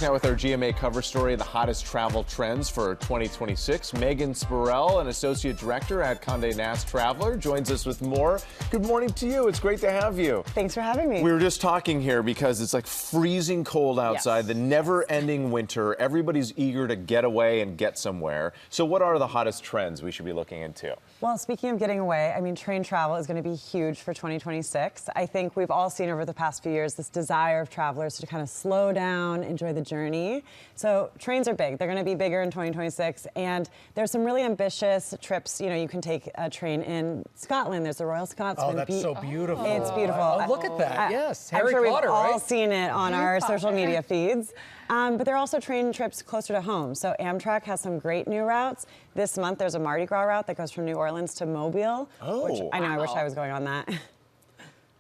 Now with our GMA cover story, the hottest travel trends for 2026, Megan Spurrell, an associate director at Condé Nast Traveler, joins us with more. Good morning to you. It's great to have you. Thanks for having me. We were just talking here because it's like freezing cold outside, Yes. the never-ending winter. Everybody's eager to get away and get somewhere. So what are the hottest trends we should be looking into? Well, speaking of getting away, I mean, train travel is going to be huge for 2026. I think we've all seen over the past few years this desire of travelers to kind of slow down, enjoy the journey. So trains are big. They're going to be bigger in 2026. And there's some really ambitious trips. You know, you can take a train in Scotland. There's the Royal Scotsman. Oh, that's so beautiful. It's beautiful. Oh, look at that. Yes, Harry I'm sure Potter, we've all right? seen it on our social media feeds. But there are also train trips closer to home. So Amtrak has some great new routes. This month, there's a Mardi Gras route that goes from New Orleans to Mobile. Oh, which I know, I wish I was going on that.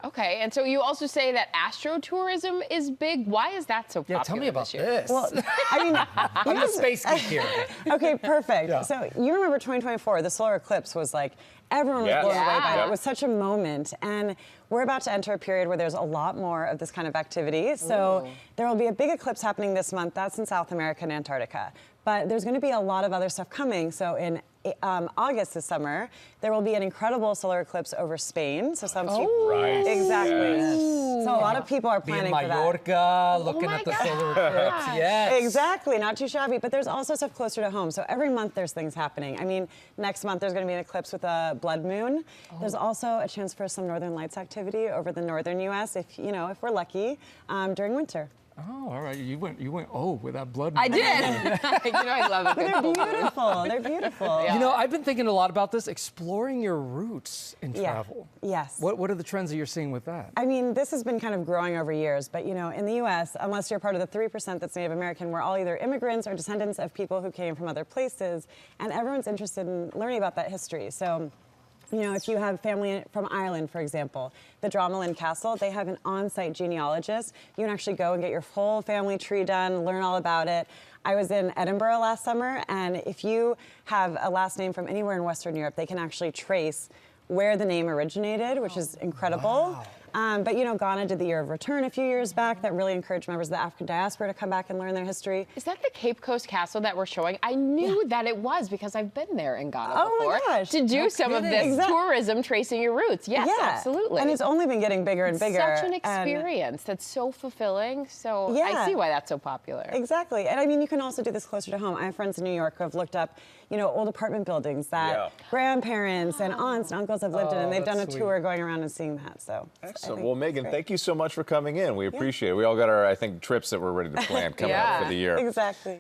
Okay, and so you also say that astrotourism is big. Why is that so popular? Yeah, tell me about this year? this. Well, I mean, I'm the space geek here. Okay, perfect. Yeah. So you remember 2024, the solar eclipse was like, everyone was blown away by it. Yeah. It was such a moment. And we're about to enter a period where there's a lot more of this kind of activity. So there will be a big eclipse happening this month. That's in South America and Antarctica. But there's going to be a lot of other stuff coming. So in August this summer, there will be an incredible solar eclipse over Spain. So some people, right. exactly. Yes. So a lot of people are Be in planning for that. Mallorca, looking my at the gosh. solar eclipse. Yes. Exactly, not too shabby, but there's also stuff closer to home. So every month there's things happening. I mean, next month there's going to be an eclipse with a blood moon. There's also a chance for some northern lights activity over the northern U.S. if we're lucky during winter. Oh, all right. You went. With that blood. I did. I love it. They're beautiful. They're beautiful. Yeah. You know, I've been thinking a lot about this, exploring your roots in Yeah. travel. Yes. What are the trends that you're seeing with that? I mean, this has been kind of growing over years, but in the U.S., unless you're part of the 3% that's Native American, we're all either immigrants or descendants of people who came from other places, and everyone's interested in learning about that history. So, if you have family from Ireland, for example, the Dromelin Castle, they have an on-site genealogist. You can actually go and get your full family tree done, learn all about it. I was in Edinburgh last summer, and if you have a last name from anywhere in Western Europe, they can actually trace where the name originated, which is incredible. Wow. But Ghana did the Year of Return a few years back that really encouraged members of the African diaspora to come back and learn their history. Is that the Cape Coast Castle that we're showing? I knew that it was because I've been there in Ghana Oh my before gosh. to do No some of kidding. this tourism tracing your roots. Yes, Yeah, absolutely. And it's only been getting bigger and bigger. Such an and- experience that's so fulfilling. So Yeah. I see why that's so popular. Exactly. And I mean, you can also do this closer to home. I have friends in New York who have looked up, old apartment buildings that grandparents and aunts and uncles have lived in, and they've done a that's tour going around and seeing that. So Excellent. Well, Megan, thank you so much for coming in. We appreciate it. We all got our, I think, trips that we're ready to plan coming up for the year. Exactly.